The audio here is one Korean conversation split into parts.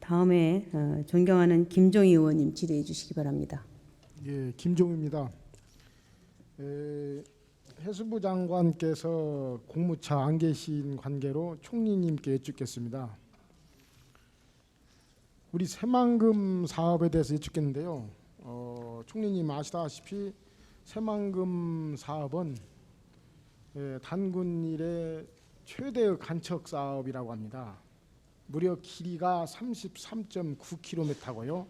다음에 존경하는 김종희 의원님 질의해 주시기 바랍니다. 예, 김종희입니다. 해수부 장관께서 공무차 안 계신 관계로 총리님께 여쭙겠습니다. 우리 새만금 사업에 대해서 여쭙겠는데요. 총리님 아시다시피 새만금 사업은 단군 이래 최대의 간척 사업이라고 합니다. 무려 길이가 33.9km고요.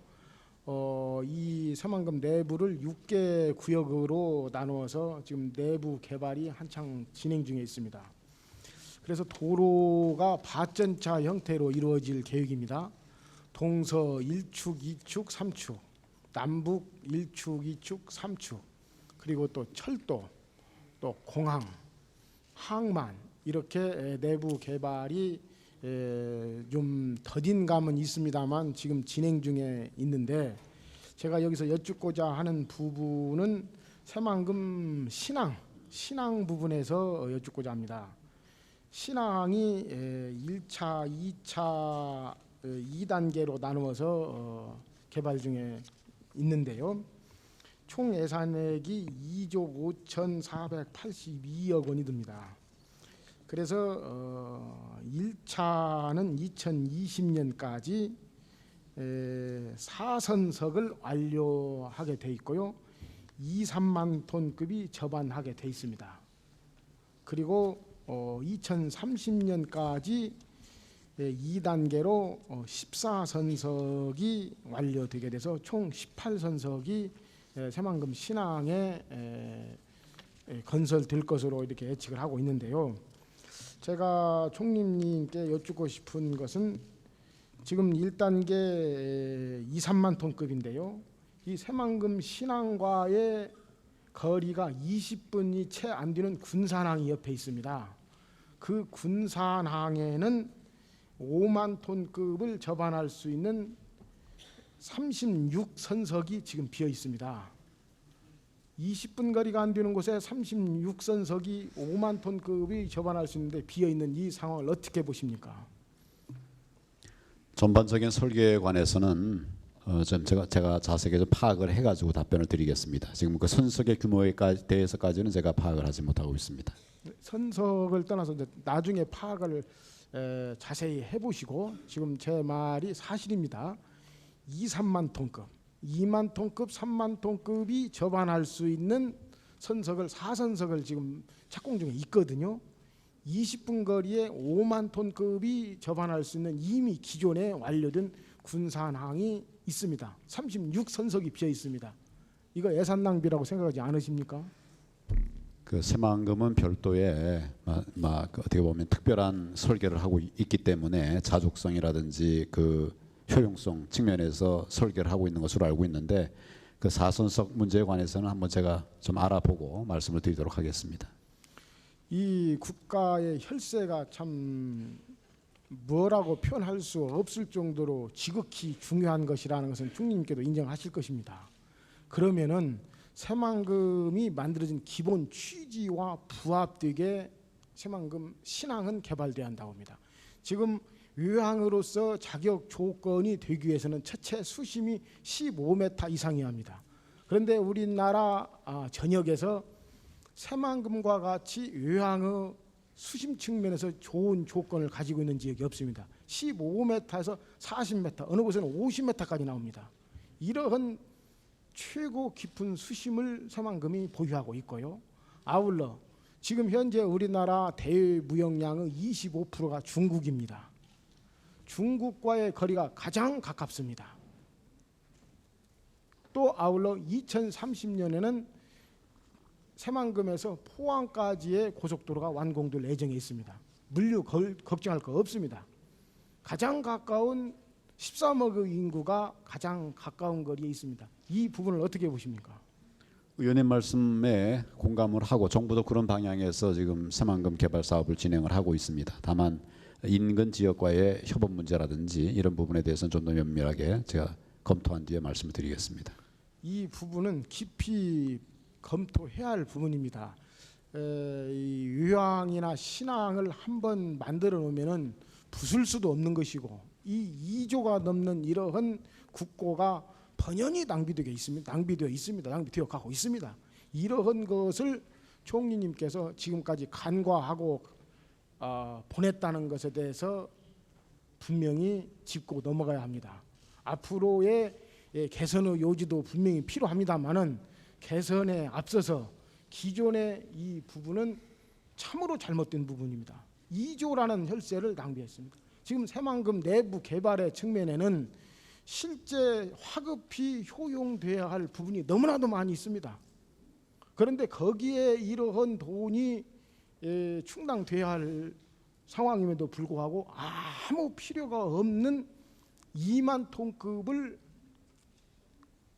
이 새만금 내부를 6개 구역으로 나누어서 지금 내부 개발이 한창 진행 중에 있습니다. 그래서 도로가 발전차 형태로 이루어질 계획입니다. 동서 1축, 2축, 3축, 남북 1축, 2축, 3축, 그리고 또 철도, 또 공항, 항만 이렇게 내부 개발이 좀 더딘 감은 있습니다만 지금 진행 중에 있는데, 제가 여기서 여쭙고자 하는 부분은 새만금 신항 부분에서 여쭙고자 합니다. 신항이 1차, 2차 2단계로 나누어서 개발 중에 있는데요. 총 예산액이 2조 5,482억 원이 듭니다. 그래서 1차는 2020년까지 4선석을 완료하게 돼 있고요. 3만 톤급이 접안하게 돼 있습니다. 그리고 2030년까지 2단계로 14선석이 완료되게 돼서 총 18선석이 새만금 신항에 건설될 것으로 이렇게 예측을 하고 있는데요. 제가 총리님께 여쭙고 싶은 것은 지금 1단계 2, 3만 톤급인데요. 이 새만금 신항과의 거리가 20분이 채 안 되는 군산항이 옆에 있습니다. 그 군산항에는 5만 톤급을 접안할 수 있는 36선석이 지금 비어 있습니다. 20분 거리가 안 되는 곳에 36선석이 5만 톤급이 접안할 수 있는데 비어 있는 이 상황을 어떻게 보십니까? 전반적인 설계에 관해서는 제가 자세하게 좀 파악을 해가지고 답변을 드리겠습니다. 지금 그 선석의 규모에 대해서까지는 제가 파악을 하지 못하고 있습니다. 선석을 떠나서 이제 나중에 파악을 자세히 해보시고, 지금 제 말이 사실입니다. 2, 3만 톤급, 2만 톤급, 3만 톤급이 접안할 수 있는 선석을 4선석을 지금 착공 중에 있거든요. 20분 거리에 5만 톤급이 접안할 수 있는 이미 기존에 완료된 군산항이 있습니다. 36선석이 비어 있습니다. 이거 예산 낭비라고 생각하지 않으십니까? 그 새만금은 별도의 어떻게 보면 특별한 설계를 하고 있기 때문에 자족성이라든지 그 효용성 측면에서 설계를 하고 있는 것으로 알고 있는데, 그 4선석 문제에 관해서는 한번 제가 좀 알아보고 말씀을 드리도록 하겠습니다. 이 국가의 혈세가 참 뭐라고 표현할 수 없을 정도로 지극히 중요한 것이라는 것은 총리님께도 인정하실 것입니다. 그러면은 새만금이 만들어진 기본 취지와 부합되게 새만금 신항은 개발돼야 한다고 합니다. 지금 유항으로서 자격 조건이 되기 위해서는 첫째 수심이 15m 이상이어야 합니다. 그런데 우리나라 전역에서 새만금과 같이 유항의 수심 측면에서 좋은 조건을 가지고 있는 지역이 없습니다. 15m에서 40m, 어느 곳에는 50m까지 나옵니다. 이러한 최고 깊은 수심을 새만금이 보유하고 있고요. 아울러 지금 현재 우리나라 대무역량의 25%가 중국입니다. 중국과의 거리가 가장 가깝습니다. 또 아울러 2030년에는 새만금에서 포항까지의 고속도로가 완공될 예정에 있습니다. 물류 걱정할 거 없습니다. 가장 가까운 13억의 인구가 가장 가까운 거리에 있습니다. 이 부분을 어떻게 보십니까? 의원님 말씀에 공감을 하고 정부도 그런 방향에서 지금 새만금 개발 사업을 진행을 하고 있습니다. 다만 인근 지역과의 협업 문제라든지 이런 부분에 대해서는 좀 더 면밀하게 제가 검토한 뒤에 말씀을 드리겠습니다. 이 부분은 깊이 검토해야 할 부분입니다. 이 유항이나 신항을 한번 만들어 놓으면은 부술 수도 없는 것이고 이 2조가 넘는 이러한 국고가 번연히 낭비되어 있습니다. 낭비되어 가고 있습니다. 이러한 것을 총리님께서 지금까지 간과하고 보냈다는 것에 대해서 분명히 짚고 넘어가야 합니다. 앞으로의 개선의 요지도 분명히 필요합니다만은 개선에 앞서서 기존의 이 부분은 참으로 잘못된 부분입니다. 2조라는 혈세를 낭비했습니다. 지금 새만금 내부 개발의 측면에는 실제 화급히 효용돼야 할 부분이 너무나도 많이 있습니다. 그런데 거기에 이러한 돈이 충당돼야 할 상황임에도 불구하고 아무 필요가 없는 2만 톤급을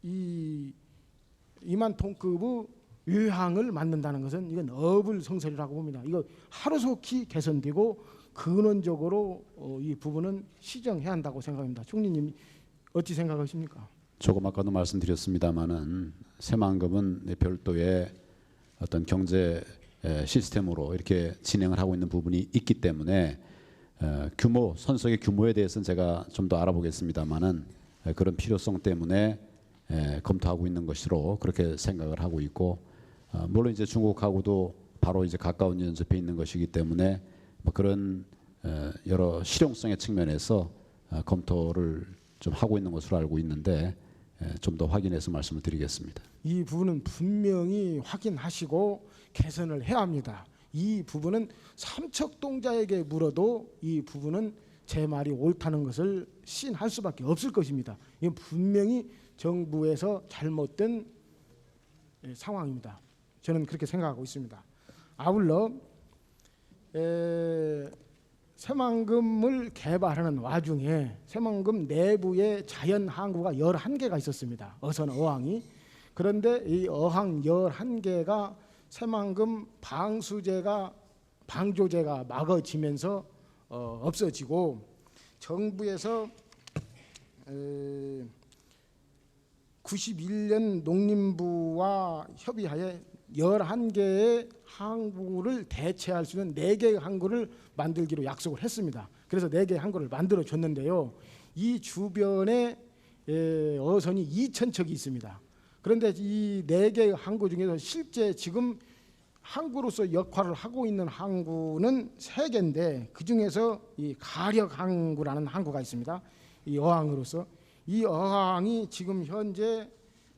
2만 톤급의 유항을 만든다는 것은 이건 어불성설이라고 봅니다. 이거 하루속히 개선되고 근원적으로 이 부분은 시정해야 한다고 생각합니다. 총리님 어찌 생각하십니까? 조금 아까도 말씀드렸습니다마는 새만금은 별도의 어떤 경제 시스템으로 이렇게 진행을 하고 있는 부분이 있기 때문에 규모, 선석의 규모에 대해서는 제가 좀 더 알아보겠습니다마는 그런 필요성 때문에 검토하고 있는 것으로 그렇게 생각을 하고 있고, 물론 이제 중국하고도 바로 이제 가까운 연접해 있는 것이기 때문에 뭐 그런 여러 실용성의 측면에서 검토를 좀 하고 있는 것으로 알고 있는데 좀 더 확인해서 말씀을 드리겠습니다. 이 부분은 분명히 확인하시고 개선을 해야 합니다. 이 부분은 삼척동자에게 물어도 이 부분은 제 말이 옳다는 것을 시인할 수밖에 없을 것입니다. 이건 분명히 정부에서 잘못된 상황입니다. 저는 그렇게 생각하고 있습니다. 아울러 새만금을 개발하는 와중에 새만금 내부에 자연 항구가 11개가 있었습니다. 어선 어항이. 그런데 이 어항 11개가 새만금 방조제가 막아지면서 없어지고, 정부에서 91년 농림부와 협의하에 11개의 항구를 대체할 수 있는 4개의 항구를 만들기로 약속을 했습니다. 그래서 4개의 항구를 만들어 줬는데요. 이 주변에 어선이 2,000척이 있습니다. 그런데 이 4개의 항구 중에서 실제 지금 항구로서 역할을 하고 있는 항구는 3개인데 그중에서 이 가력 항구라는 항구가 있습니다. 이 어항으로서 이 어항이 지금 현재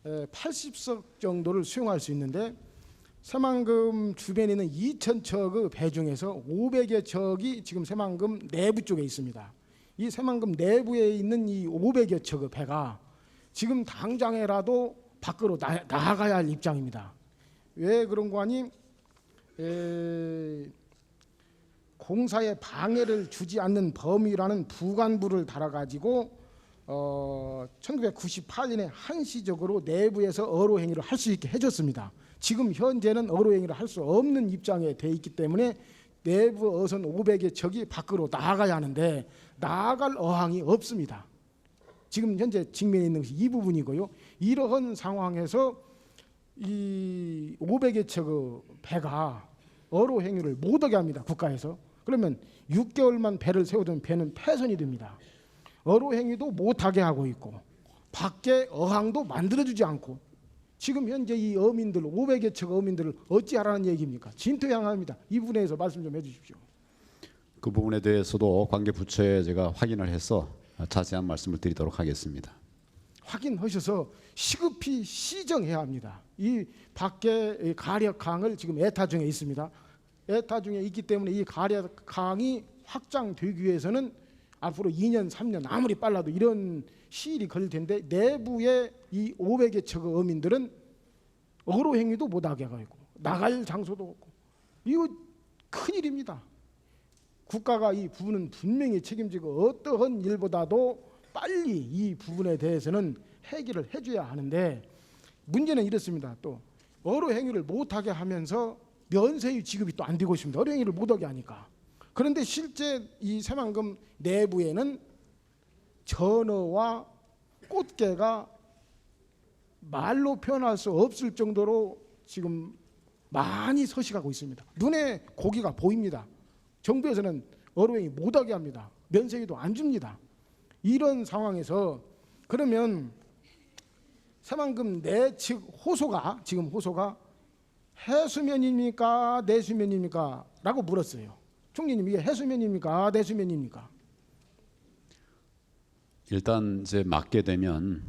80석 정도를 수용할 수 있는데 새만금 주변에 있는 2,000척의 배 중에서 500여 척이 지금 새만금 내부 쪽에 있습니다. 이 새만금 내부에 있는 이 500여 척의 배가 지금 당장에라도 밖으로 나가야 할 입장입니다. 왜 그런 거 아니? 공사에 방해를 주지 않는 범위라는 부관부를 달아가지고 1998년에 한시적으로 내부에서 어로 행위를 할 수 있게 해줬습니다. 지금 현재는 어로 행위를 할 수 없는 입장에 돼 있기 때문에 내부 어선 500여 척이 밖으로 나가야 하는데 나갈 어항이 없습니다. 지금 현재 직면에 있는 것이 이 부분이고요. 이러한 상황에서 이 500여 척의 배가 어로 행위를 못하게 합니다. 국가에서. 그러면 6개월만 배를 세우던 배는 폐선이 됩니다. 어로 행위도 못하게 하고 있고 밖에 어항도 만들어주지 않고 지금 현재 이 어민들 500여 척 어민들을 어찌하라는 얘기입니까? 진퇴양합니다. 이 부분에 대해서 말씀 좀 해주십시오. 그 부분에 대해서도 관계 부처에 제가 확인을 해서 자세한 말씀을 드리도록 하겠습니다. 확인하셔서 시급히 시정해야 합니다. 이 밖에 가력항을 지금 에타 중에 있습니다. 에타 중에 있기 때문에 이 가력항이 확장되기 위해서는 앞으로 2년 3년 아무리 빨라도 이런 시일이 걸릴 텐데 내부의 이 500여 척의 어민들은 어로 행위도 못하게 하고 나갈 장소도 없고 이거 큰일입니다. 국가가 이 부분은 분명히 책임지고 어떠한 일보다도 빨리 이 부분에 대해서는 해결을 해줘야 하는데 문제는 이렇습니다. 또 어로 행위를 못하게 하면서 면세유 지급이 또 안 되고 있습니다. 어로 행위를 못하게 하니까. 그런데 실제 이 새만금 내부에는 전어와 꽃게가 말로 표현할 수 없을 정도로 지금 많이 서식하고 있습니다. 눈에 고기가 보입니다. 정부에서는 어로 행위 못하게 합니다. 면세유도 안 줍니다. 이런 상황에서 그러면 새만금 내측 호소가 지금 호소가 해수면입니까 내수면입니까? 라고 물었어요. 총리님 이게 해수면입니까 내수면입니까? 일단 이제 맞게 되면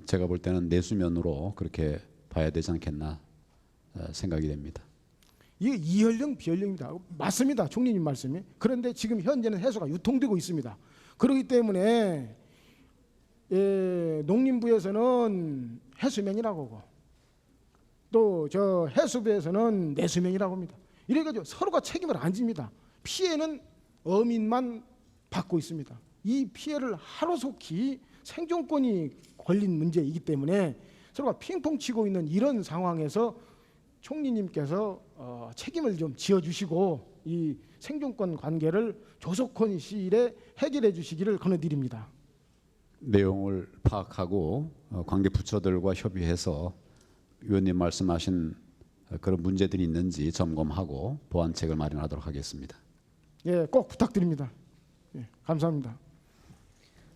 제가 볼 때는 내수면으로 그렇게 봐야 되지 않겠나 생각이 됩니다. 이게 이연령 비연령입니다. 맞습니다. 총리님 말씀이. 그런데 지금 현재는 해수가 유통되고 있습니다. 그렇기 때문에 농림부에서는 해수면이라고 하고 또 저 해수부에서는 내수면이라고 합니다. 이래가지고 서로가 책임을 안 집니다. 피해는 어민만 받고 있습니다. 이 피해를 하루속히 생존권이 걸린 문제이기 때문에 서로가 핑퐁 치고 있는 이런 상황에서 총리님께서 책임을 좀 지어주시고 이 생존권 관계를 조속한 시일에 해결해 주시기를 권해드립니다. 내용을 파악하고 관계 부처들과 협의해서 위원님 말씀하신 그런 문제들이 있는지 점검하고 보완책을 마련하도록 하겠습니다. 예, 꼭 부탁드립니다. 예, 감사합니다.